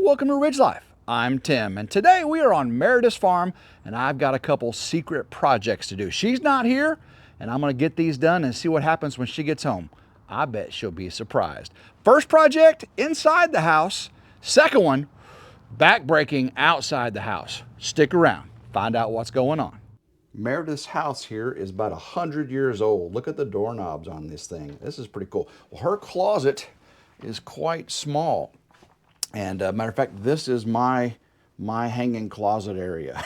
welcome to Ridge Life. I'm Tim, and today we are on Meredith's farm, and I've got a couple secret projects to do. She's not here, and I'm gonna get these done and see what happens when she gets home. I bet she'll be surprised. First project, inside the house. Second one, backbreaking outside the house. Stick around, find out what's going on. Meredith's house here is about 100 years old. Look at the doorknobs on this thing. This is pretty cool. Well, her closet is quite small. And matter of fact, this is my hanging closet area.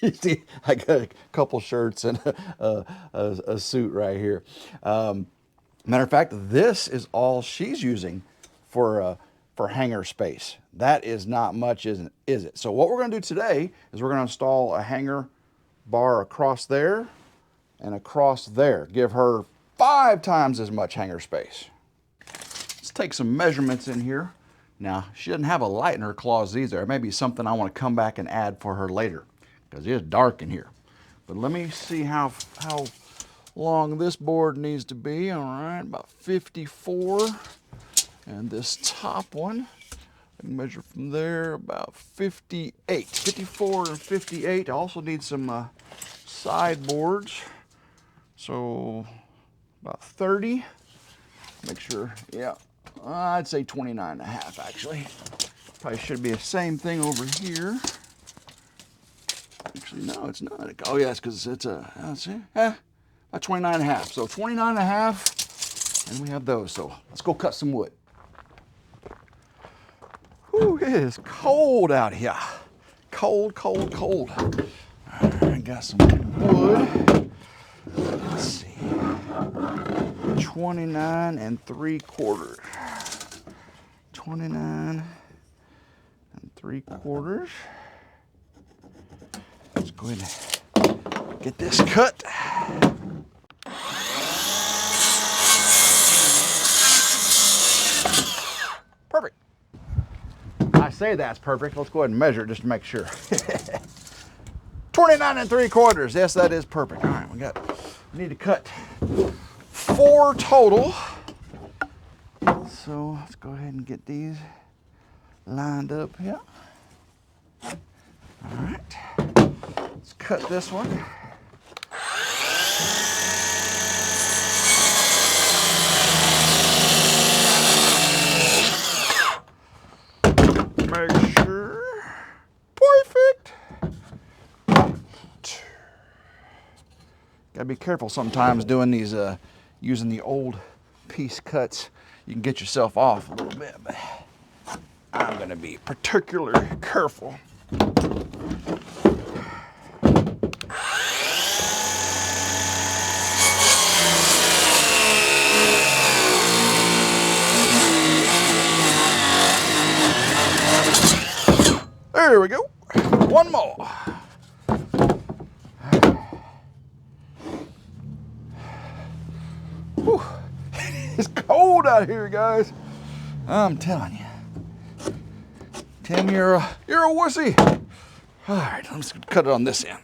You see, I got a couple shirts and a suit right here. Matter of fact, this is all she's using for hanger space. That is not much, is it? So what we're going to do today is we're going to install a hanger bar across there and across there. Give her 5 times as much hanger space. Let's take some measurements in here. Now, she doesn't have a light in her closet either. It may be something I want to come back and add for her later because it is dark in here. But let me see how long this board needs to be. All right, about 54. And this top one, I can measure from there about 58. 54 and 58. I also need some sideboards. So about 30. Make sure, yeah. I'd say 29 and a half actually. Probably should be the same thing over here. Actually, no, it's not. Oh yes, because it's let's see, about 29 and a half. So 29 and a half, and we have those. So let's go cut some wood. Whew, it is cold out here. Cold, cold, cold. All right, got some wood. Let's see. 29 3/4. 29 3/4. Let's go ahead and get this cut. Perfect. I say that's perfect. Let's go ahead and measure it just to make sure. 29 3/4. Yes, that is perfect. All right, we need to cut 4 total. So let's go ahead and get these lined up here. All right, let's cut this one. Make sure, perfect. Gotta be careful sometimes doing these, using the old piece cuts. You can get yourself off a little bit, but I'm gonna be particularly careful. There we go. One more. Whew. It's cold out here, guys. I'm telling you. Tim, you're a wussy. All right, let's cut it on this end.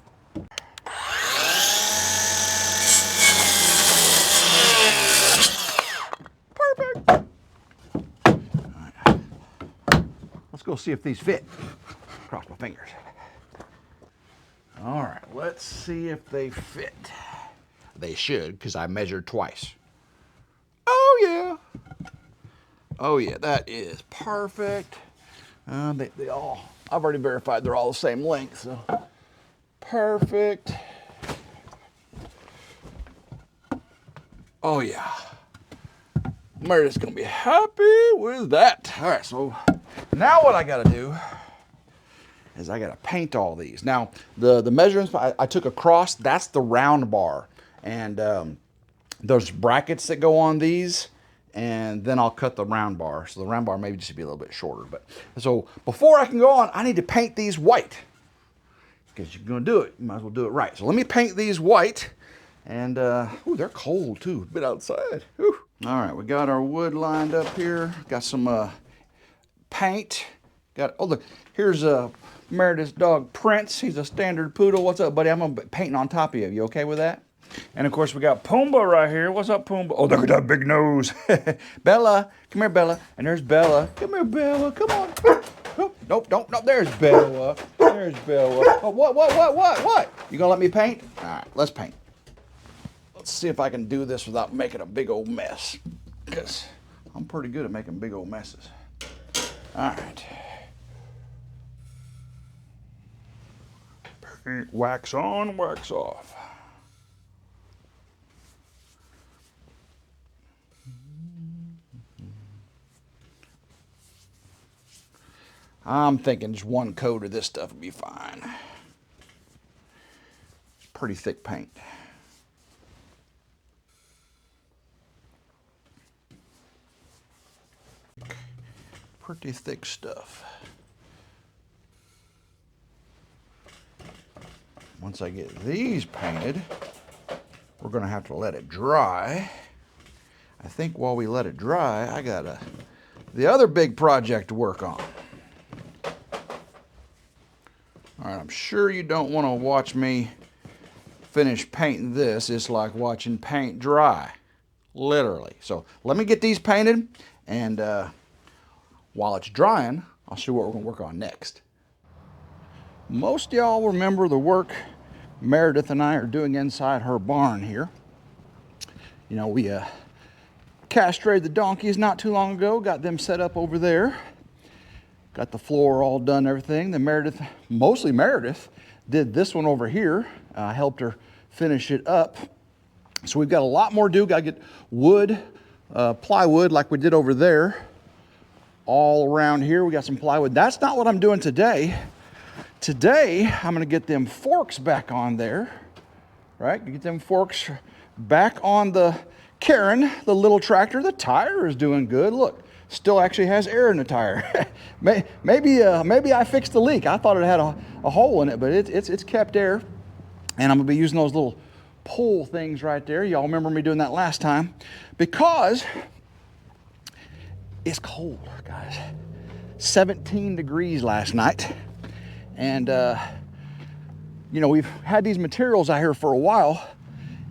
Perfect. All right. Let's go see if these fit. Cross my fingers. All right, let's see if they fit. They should, because I measured twice. Oh yeah. Oh yeah, that is perfect. They all, I've already verified they're all the same length, so perfect. Oh yeah. Meredith's gonna be happy with that. All right, so now what I gotta do is I gotta paint all these. Now, the measurements I took across, that's the round bar. And there's brackets that go on these, and then I'll cut the round bar. So the round bar maybe just be a little bit shorter. But so before I can go on, I need to paint these white. Because you're gonna do it, you might as well do it right. So let me paint these white. And ooh, they're cold too, a bit outside. Whew. All right, we got our wood lined up here. Got some paint. Oh look, here's Meredith's dog Prince. He's a standard poodle. What's up, buddy? I'm gonna be painting on top of you. You okay with that? And of course we got Pumbaa right here. What's up, Pumbaa? Oh, look at that big nose. Bella, come here, Bella. And there's Bella. Come here, Bella. Come on. Oh, Nope, don't, no, there's Bella. There's Bella. Oh, what? You gonna let me paint? All right, let's paint. Let's see if I can do this without making a big old mess, because I'm pretty good at making big old messes. All right. Wax on, wax off. I'm thinking just one coat of this stuff would be fine. It's pretty thick paint. Pretty thick stuff. Once I get these painted, we're gonna have to let it dry. I think while we let it dry, I got the other big project to work on. All right, I'm sure you don't want to watch me finish painting this. It's like watching paint dry, literally. So let me get these painted, and while it's drying, I'll show you what we're gonna work on next. Most of y'all remember the work Meredith and I are doing inside her barn here. You know, we castrated the donkeys not too long ago, got them set up over there. Got the floor all done, everything. Then Meredith, mostly Meredith, did this one over here. I helped her finish it up. So we've got a lot more to do. Got to get wood, plywood like we did over there. All around here, we got some plywood. That's not what I'm doing today. Today, I'm gonna get them forks back on there, right? Get them forks back on the Karen, the little tractor. The tire is doing good. Look, still actually has air in the tire. maybe I fixed the leak. I thought it had a hole in it, but it's kept air. And I'm gonna be using those little pull things right there. Y'all remember me doing that last time, because it's cold, guys. 17 degrees last night. And, you know, we've had these materials out here for a while,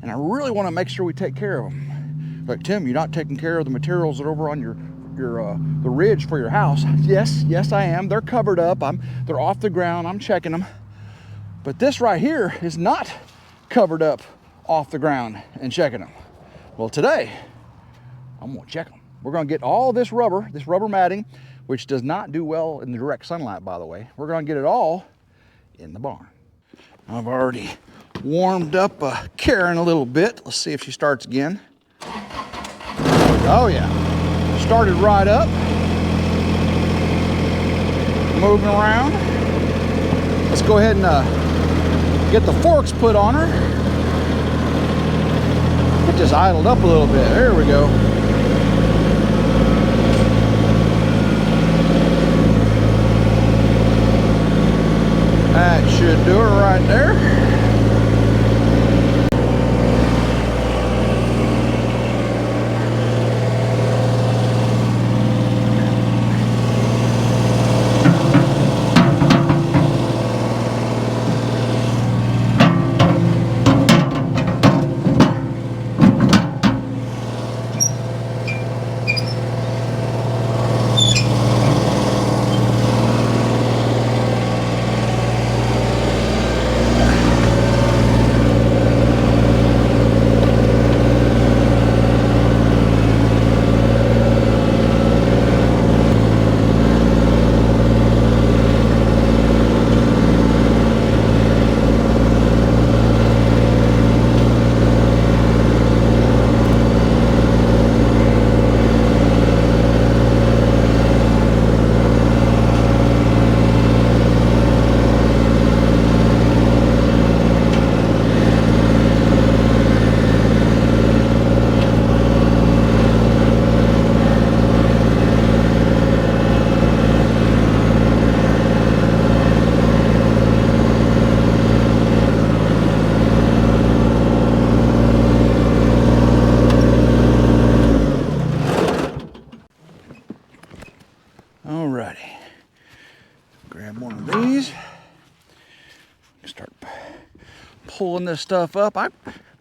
and I really want to make sure we take care of them. Like, Tim, you're not taking care of the materials that are over on the ridge for your house. Yes, I am. They're covered up. They're off the ground. I'm checking them. But this right here is not covered up off the ground and checking them. Well, today, I'm going to check them. We're going to get all this rubber matting, which does not do well in the direct sunlight, by the way. We're gonna get it all in the barn. I've already warmed up Karen a little bit. Let's see if she starts again. Oh yeah, started right up. Moving around. Let's go ahead and get the forks put on her. It just idled up a little bit. There we go. That should do it right there. Grab one of these. Start pulling this stuff up.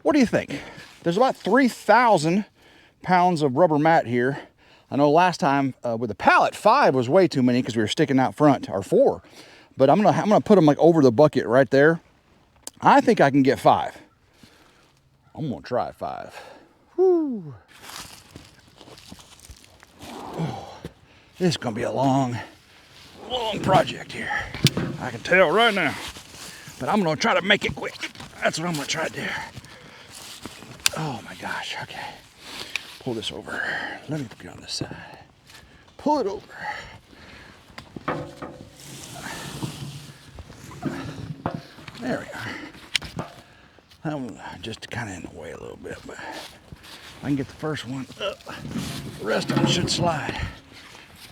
What do you think? There's about 3,000 pounds of rubber mat here. I know last time with the pallet, 5 was way too many because we were sticking out front, or 4. But I'm gonna put them like over the bucket right there. I think I can get 5. I'm gonna try 5. Whew. Oh, this is gonna be a long project here. I can tell right now. But I'm gonna try to make it quick. That's what I'm gonna try to do. Oh my gosh, okay. Pull this over. Let me get on this side. Pull it over. There we are. I'm just kind of in the way a little bit, but I can get the first one up. The rest of them should slide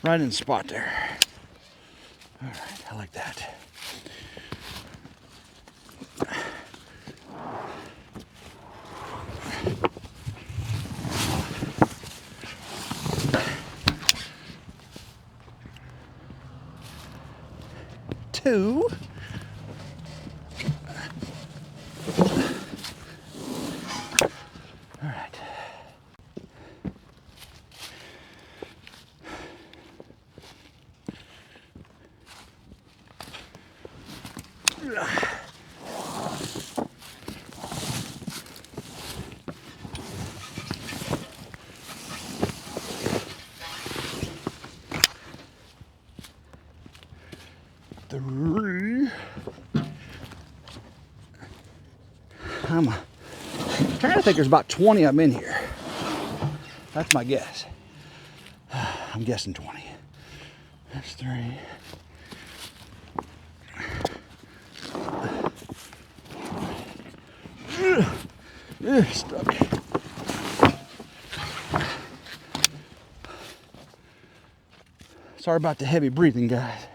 right in the spot there. All right, I like that. Two. All right. Three. I'm trying to think there's about 20 of them in here. That's my guess. I'm guessing 20. That's 3. Stuck. Sorry about the heavy breathing, guys.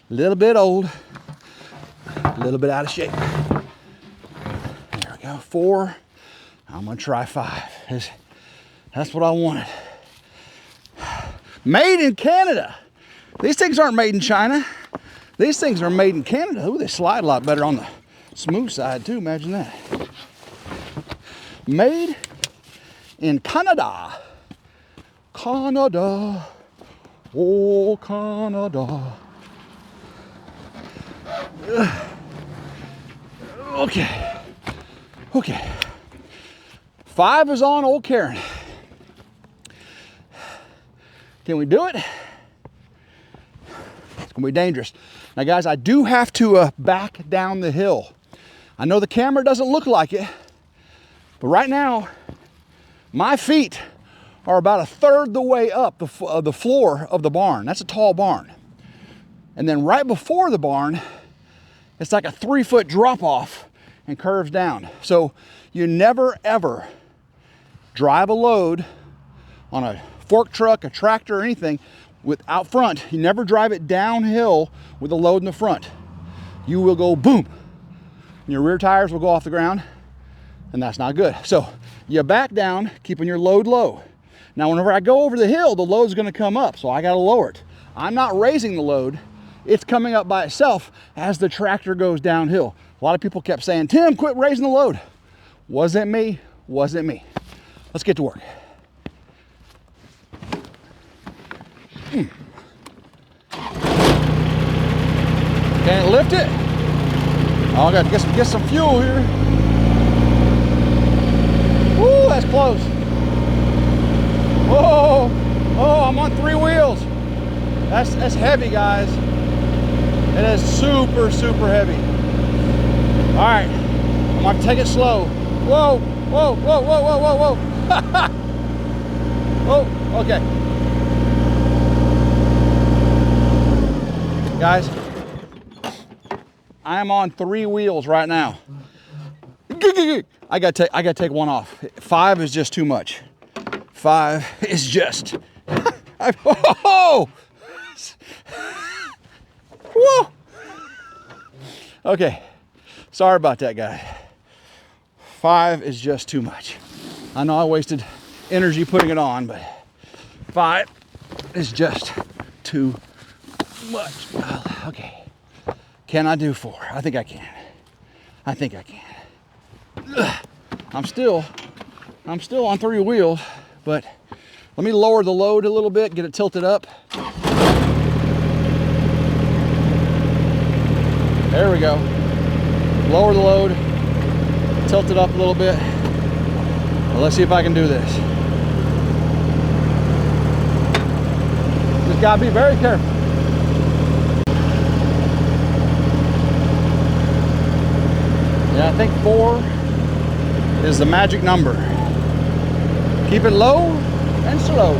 A little bit old, a little bit out of shape. There we go, 4. I'm gonna try 5. That's what I wanted. Made in Canada. These things aren't made in China. These things are made in Canada. Ooh, they slide a lot better on the smooth side too, imagine that. Made in Canada. Canada, oh Canada. Okay. 5 is on old Karen. Can we do it? It's gonna be dangerous. Now guys, I do have to back down the hill. I know the camera doesn't look like it, but right now, my feet are about 1/3 the way up the floor of the barn. That's a tall barn. And then right before the barn, it's like a 3-foot drop off and curves down. So you never ever drive a load on a fork truck, a tractor, or anything out front. You never drive it downhill with a load in the front. You will go boom. Your rear tires will go off the ground, and that's not good. So you back down, keeping your load low. Now, whenever I go over the hill, the load's gonna come up, so I gotta lower it. I'm not raising the load. It's coming up by itself as the tractor goes downhill. A lot of people kept saying, Tim, quit raising the load. Wasn't me, wasn't me. Let's get to work. Can't lift it. Oh, I gotta get some fuel here. Woo, that's close. Whoa, oh, I'm on 3 wheels. That's heavy, guys. It is super, super heavy. All right, I'm gonna take it slow. Whoa, whoa, whoa, whoa, whoa, whoa, whoa. Oh, okay. Guys, I am on 3 wheels right now. I gotta take one off. 5 is just too much. 5 is just. Oh! Whoa! Okay, sorry about that, guy. 5 is just too much. I know I wasted energy putting it on, but 5 is just too much. Okay, can I do 4? I think I can. I think I can. I'm still on 3 wheels, But let me lower the load a little bit, get it tilted up. There we go. Lower the load, tilt it up a little bit. Well, let's see if I can do this. Just gotta be very careful. Yeah, I think 4 is the magic number. Keep it low and slow.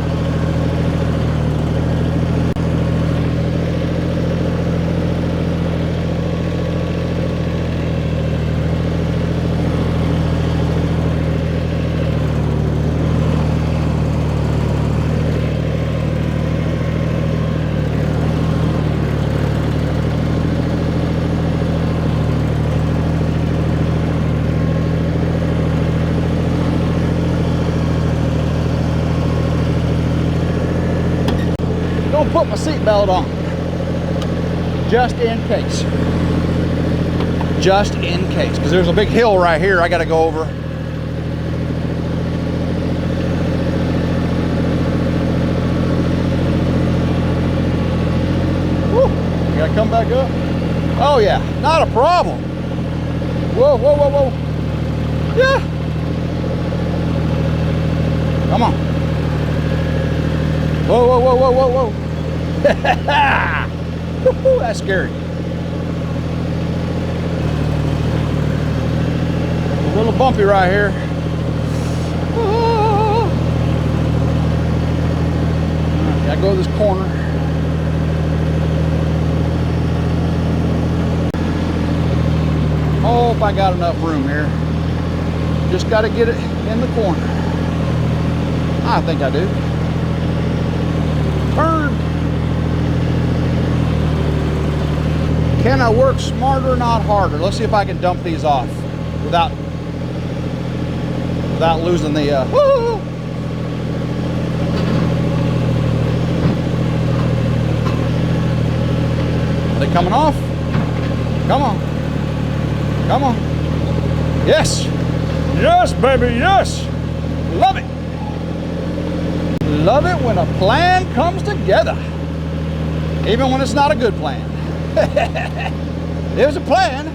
Put my seatbelt on, just in case. Just in case, because there's a big hill right here I got to go over. Woo, you got to come back up. Oh yeah, not a problem. Whoa, whoa, whoa, whoa. Yeah. Come on. Whoa, whoa, whoa, whoa, whoa, whoa. That's scary. A little bumpy right here. Gotta go to this corner. Hope I got enough room here. Just gotta get it in the corner. I think I do. Turn. Can I work smarter, not harder? Let's see if I can dump these off without losing the woo! Are they coming off? Come on. Come on. Yes. Yes, baby, yes. Love it. Love it when a plan comes together. Even when it's not a good plan. It was a plan.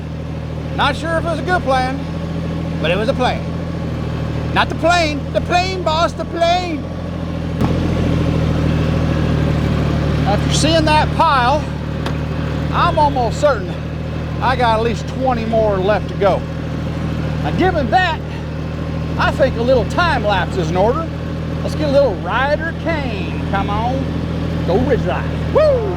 Not sure if it was a good plan, but it was a plan. Not the plane, boss, the plane. After seeing that pile, I'm almost certain I got at least 20 more left to go. Now, given that, I think a little time lapse is in order. Let's get a little Rider Kane. Come on, go RidgeLife. Woo!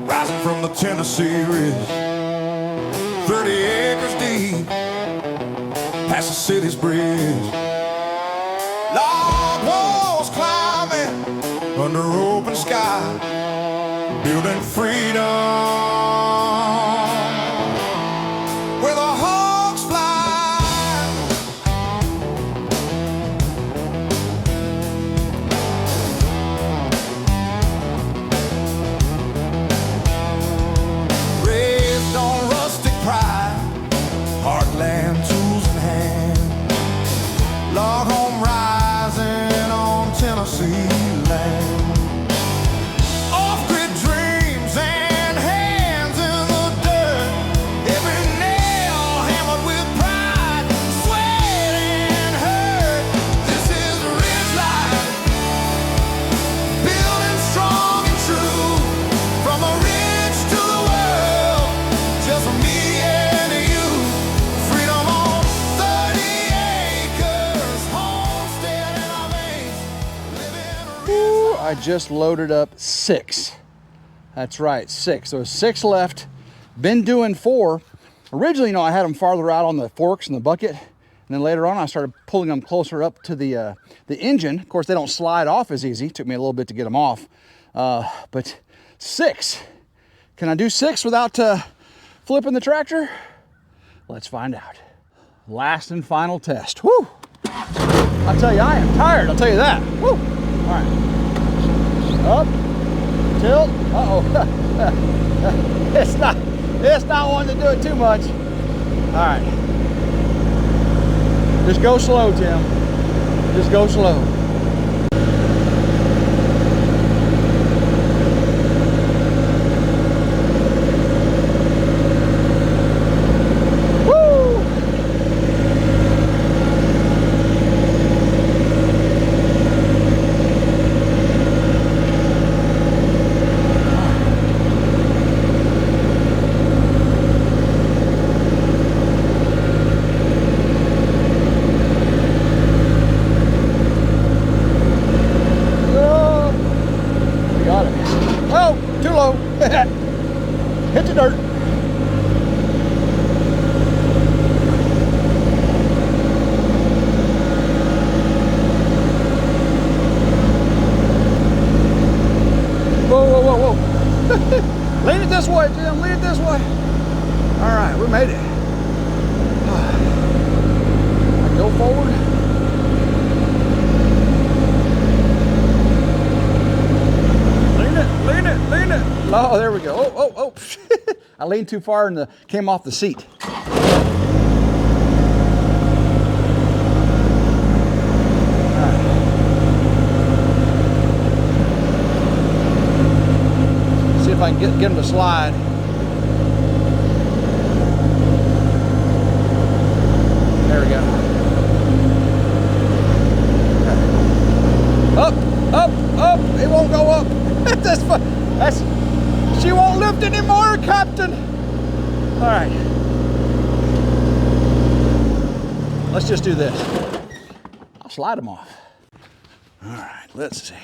Rising from the Tennessee Ridge, 30 acres deep, past the city's bridge. Log walls climbing under open sky, building freedom where the hawks fly. Heartland tools in hand, log home rising on Tennessee land. Off-grid dreams and hands in the dirt, every nail hammered with pride, sweat and hurt. This is RidgeLife, building strong and true, from the ridge to the world, just me and you. Freedom on 30 acres, homestead in our veins, living Ooh, I just loaded up 6. That's right, 6. So 6 left. Been doing 4. Originally, you know, I had them farther out on the forks in the bucket, and then later on I started pulling them closer up to the engine. Of course, they don't slide off as easy. Took me a little bit to get them off. But 6. Can I do 6 without flipping the tractor? Let's find out. Last and final test. Woo! I'll tell you, I am tired. I'll tell you that. Woo! All right. Up, tilt. Uh-oh. It's not wanting to do it too much. All right. Just go slow, Tim. Just go slow. Hit the dirt. Whoa, whoa, whoa, whoa. Lean it this way, Jim. Lean it this way. All right, we made it. Go forward. Lean it, lean it. Oh, there we go. Oh, oh, oh. I leaned too far and came off the seat. See if I can get him to slide. There we go. Up, up, up. It won't go up. She won't lift anymore, Captain. All right. Let's just do this. I'll slide them off. All right, let's see.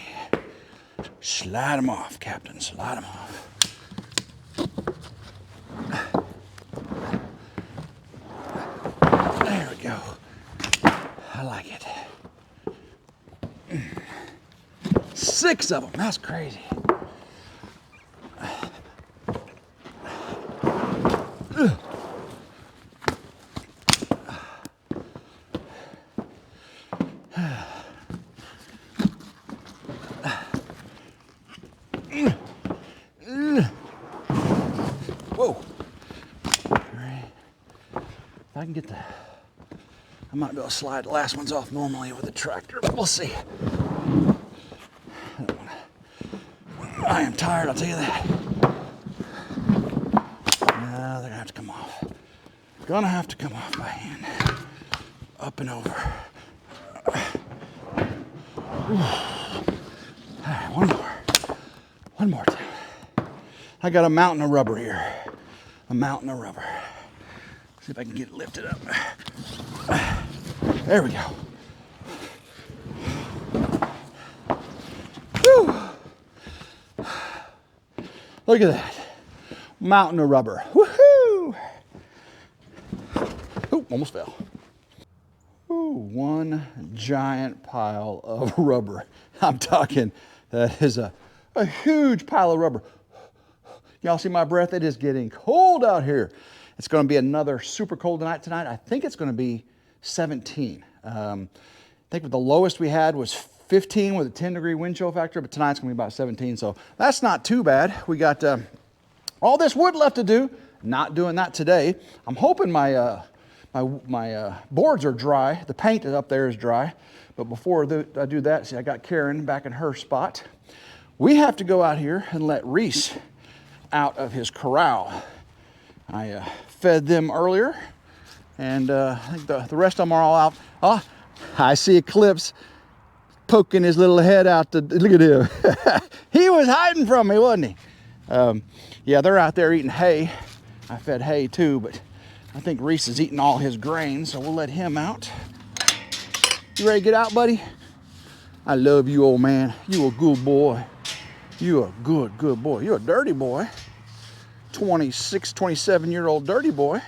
Slide them off, Captain. Slide them off. There we go. I like it. 6 of them. That's crazy. Whoa. All right. If I can get I might be able to slide the last ones off normally with a tractor, but we'll see. I am tired, I'll tell you that. No, they're gonna have to come off. Gonna have to come off by hand. Up and over. All right, one more. One more time. I got a mountain of rubber here. A mountain of rubber. See if I can get it lifted up. There we go. Whew. Look at that. Mountain of rubber. Woohoo! Ooh, almost fell. Ooh, one giant pile of rubber. I'm talking, that is a huge pile of rubber. Y'all see my breath? It is getting cold out here. It's going to be another super cold night tonight. I think it's going to be 17. I think the lowest we had was 15 with a 10-degree wind chill factor, but tonight's going to be about 17, so that's not too bad. We got all this wood left to do. Not doing that today. I'm hoping my boards are dry. The paint up there is dry, but before I do that, see, I got Karen back in her spot. We have to go out here and let Reese out of his corral. I fed them earlier, and I think the rest of them are all out. Oh, I see Eclipse poking his little head out. Look at him. He was hiding from me, wasn't he? Yeah, they're out there eating hay. I fed hay too, but I think Reese is eating all his grain, so we'll let him out. You ready to get out, buddy? I love you, old man. You a good boy. You a good boy. You're a dirty boy. 26, 27-year-old dirty boy.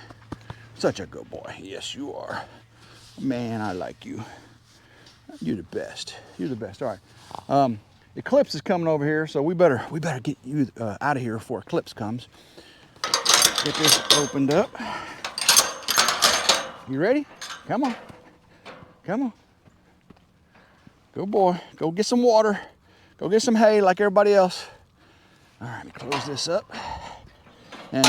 Such a good boy. Yes, you are. Man, I like you. You're the best. You're the best. All right. Eclipse is coming over here, so we better get you out of here before Eclipse comes. Get this opened up. You ready? Come on. Come on. Go, boy. Go get some water. Go get some hay like everybody else. All right, let me close this up. And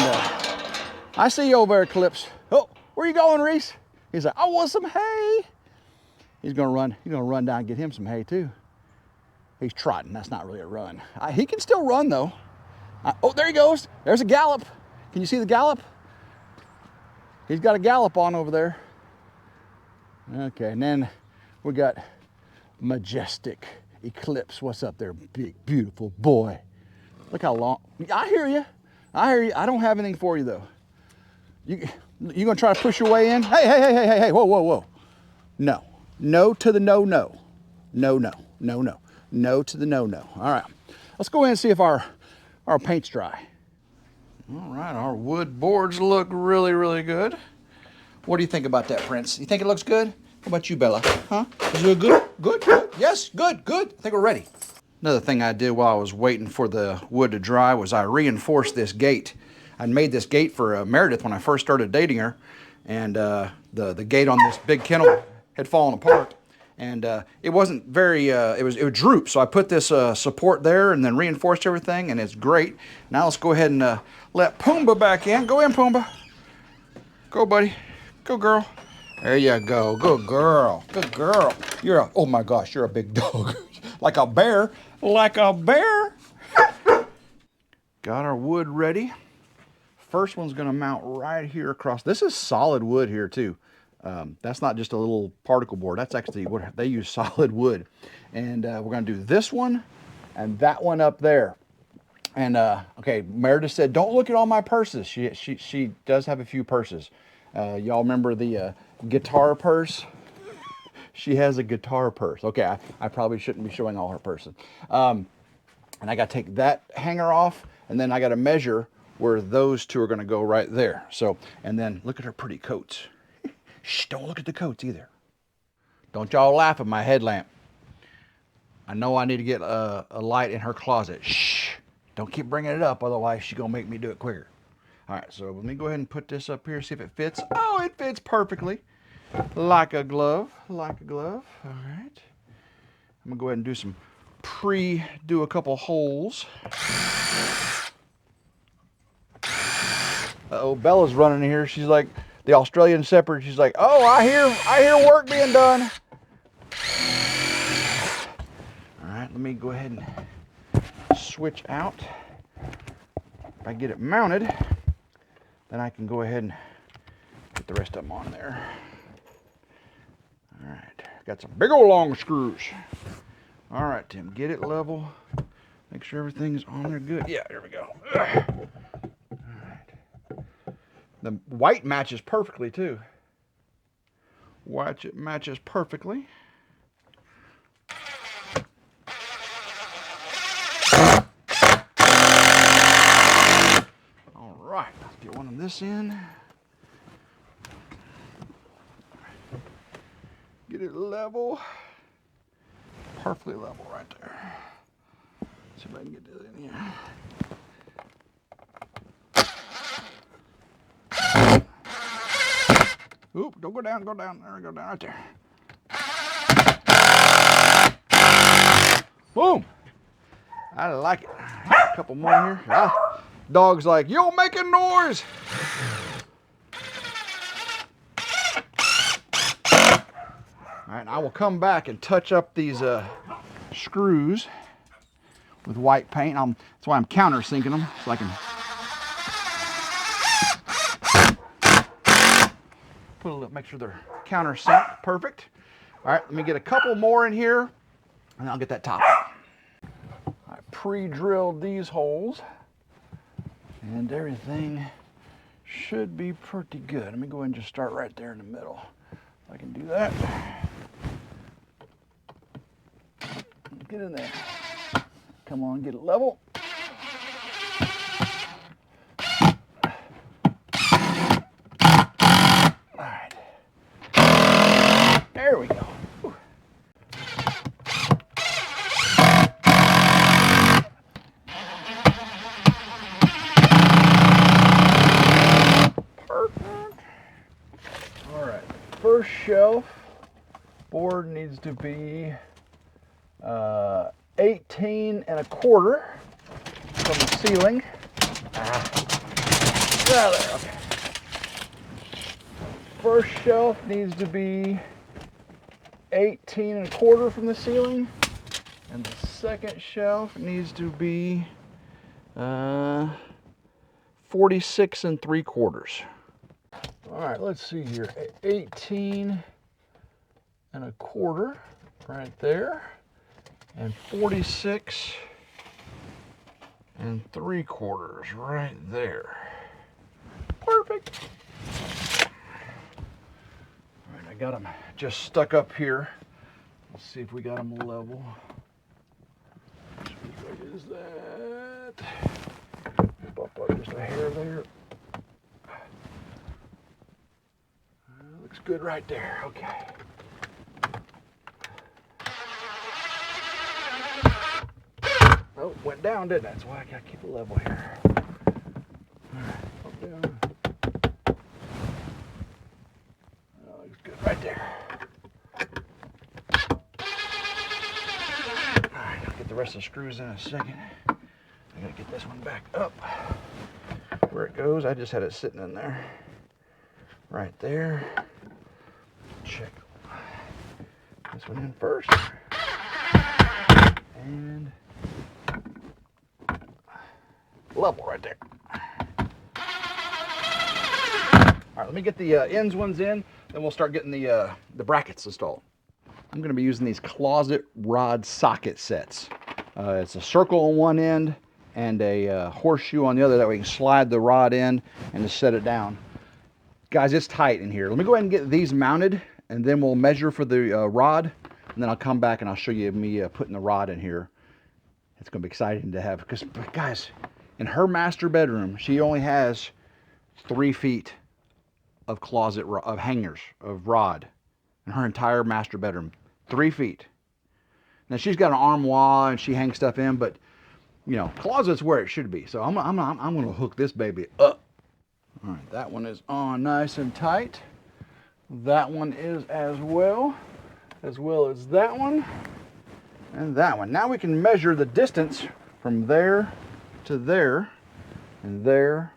I see you over there, Eclipse. Oh, where you going, Reese? He's like, I want some hay. He's gonna run down and get him some hay too. He's trotting, that's not really a run. He can still run though. Oh, there he goes. There's a gallop. Can you see the gallop? He's got a gallop on over there. Okay, and then we got Majestic Eclipse. What's up there, big, beautiful boy? Look how long. I hear you. I hear you. I don't have anything for you though. You gonna try to push your way in? Hey, whoa, whoa, whoa. No. No to the no, no. No, no, no, no. No to the no, no. All right. Let's go in and see if our paint's dry. All right, our wood boards look really, really good. What do you think about that, Prince? You think it looks good? How about you, Bella? Huh? Is it good? Good, good. Yes, good, good. I think we're ready. Another thing I did while I was waiting for the wood to dry was I reinforced this gate. I made this gate for Meredith when I first started dating her, and the gate on this big kennel had fallen apart, and it wasn't very, it would droop, so I put this support there and then reinforced everything, and it's great. Now let's go ahead and let Pumbaa back in. Go in, Pumbaa. Go, buddy. Go, girl. There you go. Good girl. Good girl. Oh my gosh, you're a big dog. Like a bear. Like a bear. Got our wood ready. First one's gonna mount right here across. This is solid wood here too. That's not just a little particle board. That's actually what they use, solid wood. And we're gonna do this one and that one up there. And okay, Meredith said, don't look at all my purses. She does have a few purses. Y'all remember the guitar purse? She has a guitar purse. Okay, I probably shouldn't be showing all her purses. And I gotta take that hanger off, and then I gotta measure where those two are gonna go right there. So, and then look at her pretty coats. Shh, don't look at the coats either. Don't y'all laugh at my headlamp. I know I need to get a light in her closet. Shh, don't keep bringing it up, otherwise she's gonna make me do it quicker. All right, so let me go ahead and put this up here, see if it fits. Oh, it fits perfectly. Like a glove, like a glove. All right. I'm gonna go ahead and do a couple holes. Uh-oh, Bella's running here. She's like the Australian Shepherd. She's like, oh, I hear work being done. All right, let me go ahead and switch out. If I get it mounted, then I can go ahead and get the rest of them on there. All right, got some big old long screws. All right, Tim, get it level. Make sure everything's on there good. Yeah, there we go. All right. The white matches perfectly too. White matches perfectly. All right, let's get one of this in. Get it level, perfectly level right there. See if I can get this in here. Oop, don't go down, go down. There we go, down right there. Boom. I like it. A couple more here. Dog's like, you're making noise. All right, I will come back and touch up these screws with white paint. That's why I'm countersinking them, so I can put a little, make sure they're countersunk perfect. All right, let me get a couple more in here, and I'll get that top. I pre-drilled these holes, and everything should be pretty good. Let me go ahead and just start right there in the middle. I can do that. Get in there. Come on, get it level. All right. There we go. Whew. Perfect. All right. First shelf board needs to be 18 1/4 from the ceiling. There, okay. First shelf needs to be 18 1/4 from the ceiling, and the second shelf needs to be 46 3/4. All right, let's see here. 18 1/4 right there, and 46 3/4 right there. Perfect. All right, I got them just stuck up here. Let's see if we got them level. Which way is that? Bump up just a hair there. Looks good right there. Okay. Oh, went down, didn't it? That's why I gotta keep it level here. All right, up down. Oh, looks good right there. All right, I'll get the rest of the screws in a second. I gotta get this one back up. Where it goes, I just had it sitting in there. Right there. Check this one in first. And level right there. All right, let me get the ends ones in, then we'll start getting the brackets installed. I'm going to be using these closet rod socket sets. It's a circle on one end and a horseshoe on the other. That way you can slide the rod in and just set it down. Guys, it's tight in here. Let me go ahead and get these mounted, and then we'll measure for the rod, and then I'll come back and I'll show you me putting the rod in here. It's going to be exciting to have, because guys, in her master bedroom, she only has 3 feet of closet of hangers of rod in her entire master bedroom. 3 feet. Now she's got an armoire and she hangs stuff in, but you know, closet's where it should be. So I'm going to hook this baby up. All right, that one is on nice and tight. That one is as well as that one and that one. Now we can measure the distance from there to there and there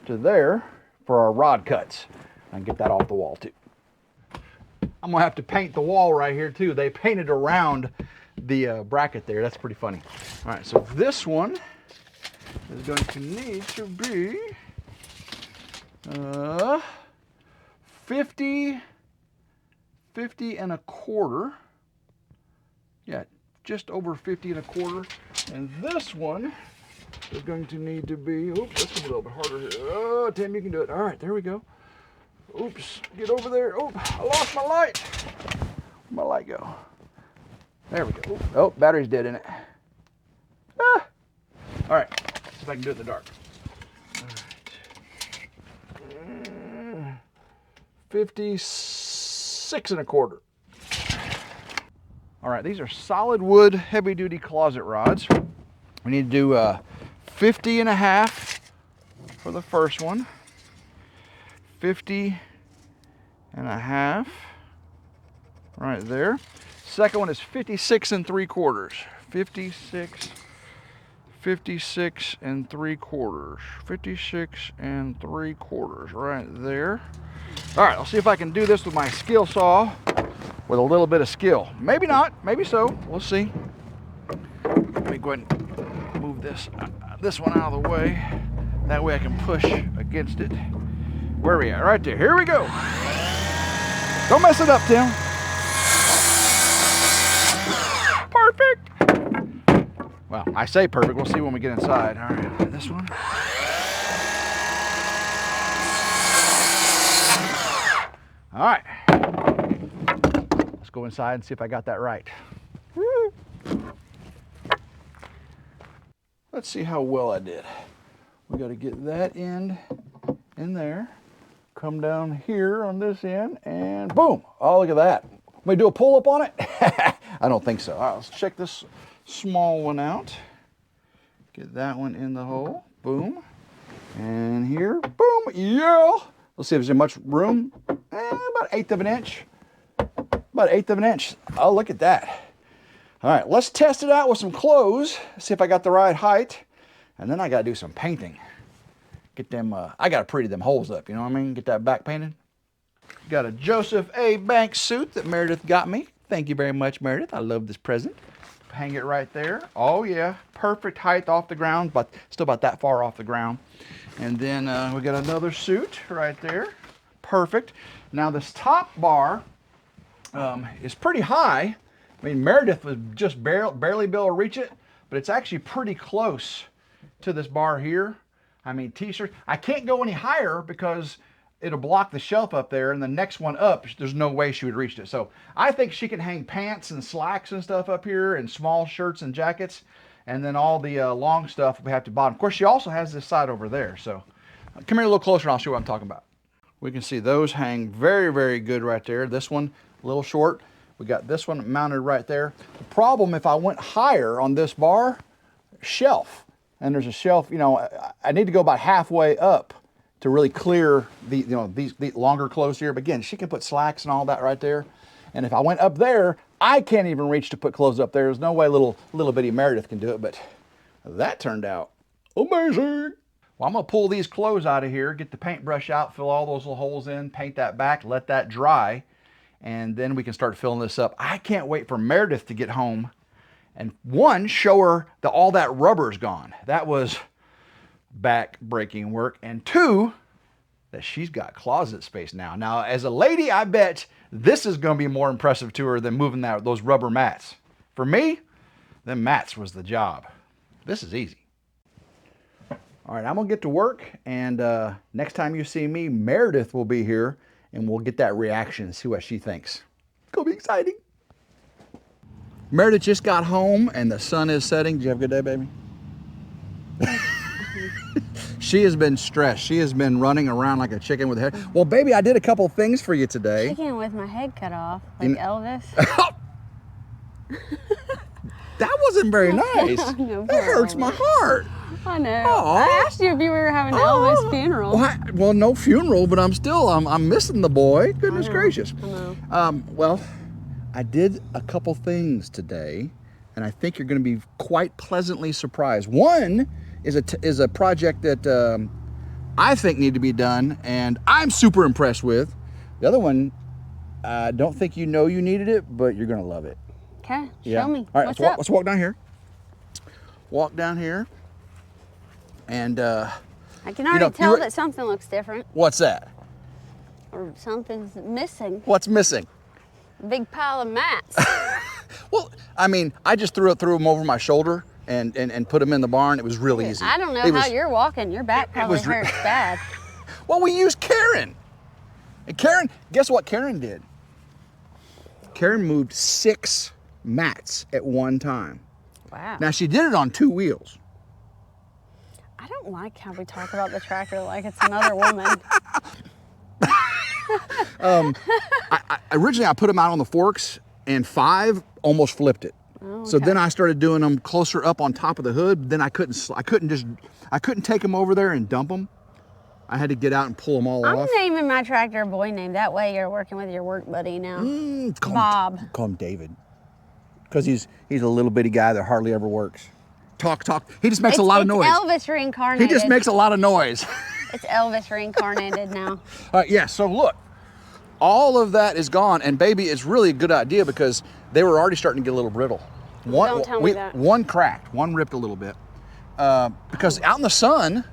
to there for our rod cuts. And get that off the wall too. I'm gonna have to paint the wall right here too. They painted around the bracket there. That's pretty funny. All right, so this one is going to need to be 50 1/4. Yeah, just over 50 1/4. And this one is going to need to be, oops, that's a little bit harder here. Oh, Tim, you can do it. All right, there we go. Oops, get over there. Oh, I lost my light. Where'd my light go? There we go. Oh, battery's dead in it. Ah. All right, see if I can do it in the dark. All right. 56 1/4. All right, these are solid wood, heavy duty closet rods. We need to do 50 1/2 for the first one. 50 1/2 right there. Second one is 56 3/4. 56 3/4. 56 3/4 right there. All right, I'll see if I can do this with my skill saw with a little bit of skill. Maybe not, maybe so. We'll see. Let me go ahead and move this one out of the way. That way I can push against it. Where are we at? Right there. Here we go. Don't mess it up, Tim. Perfect. Well, I say perfect. We'll see when we get inside. All right, this one. All right. Let's go inside and see if I got that right. Woo. Let's see how well I did. We got to get that end in there. Come down here on this end and boom. Oh, look at that. Let me do a pull up on it. I don't think so. All right, let's check this small one out. Get that one in the hole. Boom. And here, boom. Yeah. Let's see if there's much room. About 1/8 of an inch. About 1/8 of an inch. Oh, look at that. All right, let's test it out with some clothes, see if I got the right height, and then I got to do some painting. Get them, I got to pretty them holes up, you know what I mean? Get that back painted. Got a Joseph A. Banks suit that Meredith got me. Thank you very much, Meredith. I love this present. Hang it right there. Oh yeah, perfect height off the ground, but still about that far off the ground. And then we got another suit right there. Perfect. Now this top bar is pretty high. I mean, Meredith was just barely be able to reach it, but it's actually pretty close to this bar here. I mean, t-shirts. I can't go any higher because it'll block the shelf up there, and the next one up, there's no way she would reach it. So I think she can hang pants and slacks and stuff up here, and small shirts and jackets, and then all the long stuff we have to bottom. Of course, she also has this side over there. So come here a little closer, and I'll show you what I'm talking about. We can see those hang very, very good right there. This one, a little short. We got this one mounted right there. The problem, if I went higher on this bar, shelf, and there's a shelf, you know, I need to go about halfway up to really clear these longer clothes here. But again, she can put slacks and all that right there. And if I went up there, I can't even reach to put clothes up there. There's no way little bitty Meredith can do it, but that turned out amazing. Well, I'm gonna pull these clothes out of here, get the paintbrush out, fill all those little holes in, paint that back, let that dry, and then we can start filling this up. I can't wait for Meredith to get home and one, show her that all that rubber's gone. That was back-breaking work. And two, that she's got closet space now. Now, as a lady, I bet this is going to be more impressive to her than moving those rubber mats. For me, them mats was the job. This is easy. All right, I'm going to get to work, and next time you see me, Meredith will be here, and we'll get that reaction and see what she thinks. It's going to be exciting. Meredith just got home, and the sun is setting. Did you have a good day, baby? She has been stressed. She has been running around like a chicken with a head. Well, baby, I did a couple things for you today. Chicken with my head cut off, like Elvis. That wasn't very nice. No, that hurts my heart. I know. Aww. I asked you if you were having an Elvis funeral. Well, no funeral, but I'm missing the boy. Goodness gracious. I know. Well, I did a couple things today, and I think you're going to be quite pleasantly surprised. One is a project that I think need to be done, and I'm super impressed with. The other one, I don't think you know you needed it, but you're going to love it. Okay, Yeah. show me. All right, What's up? let's walk down here. Walk down here, and I can already tell that something looks different, what's that? or something's missing. What's missing? A big pile of mats. Well, I mean, I just threw them over my shoulder and put them in the barn. It was real easy. I don't know how you're walking. Your back probably hurts bad. Well, we used Karen. And Karen, guess what Karen did? Karen moved 6 mats at one time. Wow. Now, she did it on 2 wheels. I don't like how we talk about the tractor like it's another woman. Originally, I put them out on the forks, and 5 almost flipped it. Oh, okay. So then I started doing them closer up on top of the hood. Then I couldn't take them over there and dump them. I had to get out and pull them all off. I'm naming my tractor a boy name. That way you're working with your work buddy now. Bob. Call him David. Because he's a little bitty guy that hardly ever works. Talk. He just makes a lot of noise. It's Elvis reincarnated. He just makes a lot of noise. It's Elvis reincarnated now. Yeah, so look. All of that is gone, and baby, it's really a good idea because they were already starting to get a little brittle. Don't tell me that. One cracked, one ripped a little bit. Because out in the sun,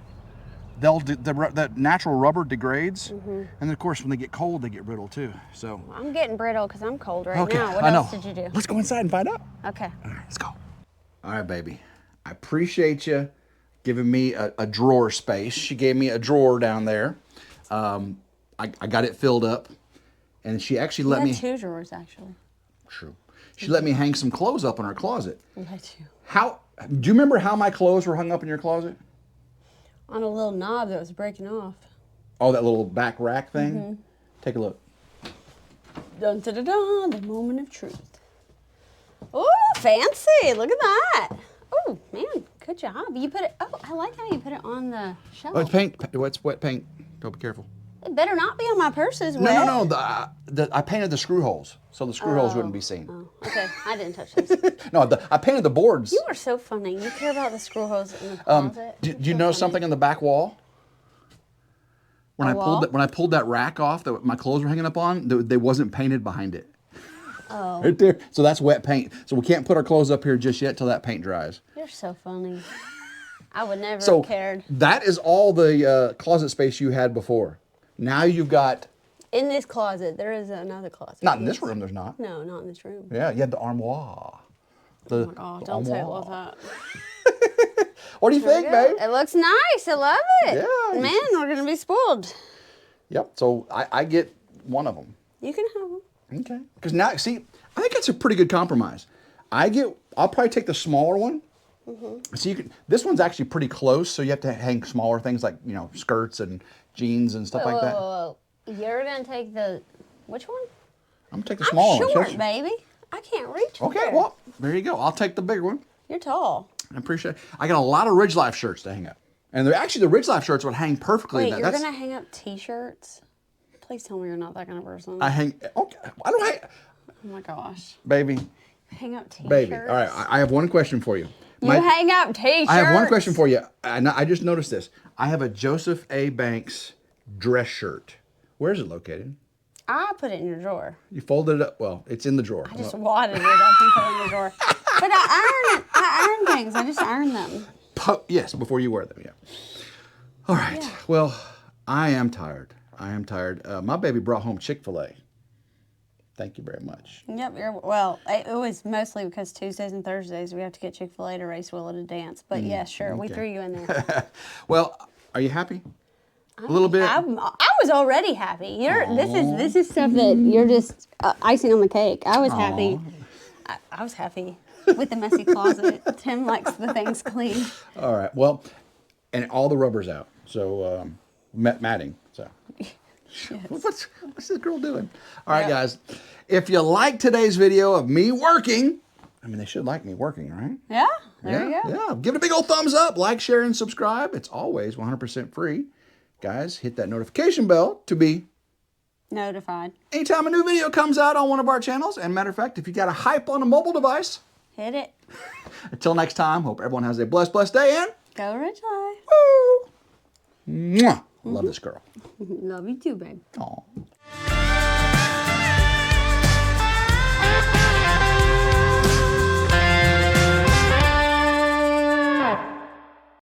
the natural rubber degrades, and then of course when they get cold, they get brittle too. So I'm getting brittle because I'm cold right okay, now. What I know. else did you do? Let's go inside and find out. Okay. All right, let's go. All right, baby. I appreciate you giving me a drawer space. She gave me a drawer down there. I got it filled up, and she actually let me. 2 drawers actually. True. She let me hang some clothes up in her closet. You had 2. Do you remember how my clothes were hung up in your closet? On a little knob that was breaking off. Oh, that little back rack thing? Take a look. Dun da da da, the moment of truth. Oh, fancy! Look at that. Oh man, good job. You put it. Oh, I like how you put it on the shelf. Oh, it's paint. It's wet paint. Don't be careful. It better not be on my purses. No. I painted the screw holes, so the screw holes wouldn't be seen. Oh, okay. I didn't touch those. No, I painted the boards. You are so funny. You care about the screw holes in the closet. Do you notice something in the back wall? When I pulled that rack off that my clothes were hanging up on, they wasn't painted behind it. Oh. Right there. So that's wet paint. So we can't put our clothes up here just yet till that paint dries. You're so funny. I would never So have cared. that is all the closet space you had before. Now you've got. In this closet, there is another closet. Not in this room, there's not. No, not in this room. Yeah, you had the armoire. Oh my God, don't say it like that. What do you think, babe? It looks nice. I love it. Yeah. Man, we're going to be spoiled. Yep, so I get one of them. You can have them. Okay. Because now, see, I think that's a pretty good compromise. I'll probably take the smaller one. So this one's actually pretty close, so you have to hang smaller things like, skirts and jeans and stuff like that. Whoa. You're going to take which one? I'm going to take the smaller one. I'm short, baby. I can't reach Okay, there. well, there you go. I'll take the bigger one. You're tall. I appreciate it. I got a lot of RidgeLife shirts to hang up. And the RidgeLife shirts would hang perfectly. Wait, you're going to hang up T-shirts? Please tell me you're not that kind of person. Okay. Why do I? Oh my gosh. Baby. Hang up T-shirts? Baby. All right, I have one question for you. Hang up T-shirts? I have one question for you. I just noticed this. I have a Joseph A. Banks dress shirt. Where is it located? I put it in your drawer. You folded it up. Well, it's in the drawer. I just wadded it up and put it in the drawer. But I iron it. I iron things. I just iron them. Yes, before you wear them, yeah. All right. Yeah. Well, I am tired. My baby brought home Chick-fil-A. Thank you very much. Yep. It was mostly because Tuesdays and Thursdays we have to get Chick-fil-A to race Willow to dance. But yeah, sure, we threw you in there. Well, are you happy? A little bit. I was already happy. This is stuff that you're just icing on the cake. I was happy. I was happy with the messy closet. Tim likes the things clean. All right. Well, and all the rubber's out. So matting. So. Yes. What's this girl doing? All right, guys. If you like today's video of me working, they should like me working, right? Yeah. There you go. Yeah. Give it a big old thumbs up. Like, share, and subscribe. It's always 100% free. Guys, hit that notification bell to be notified anytime a new video comes out on one of our channels. And matter of fact, if you got a hype on a mobile device, hit it. Until next time, hope everyone has a blessed day and go RidgeLife. Woo! Mwah! Love this girl. Love you too, babe. Aw.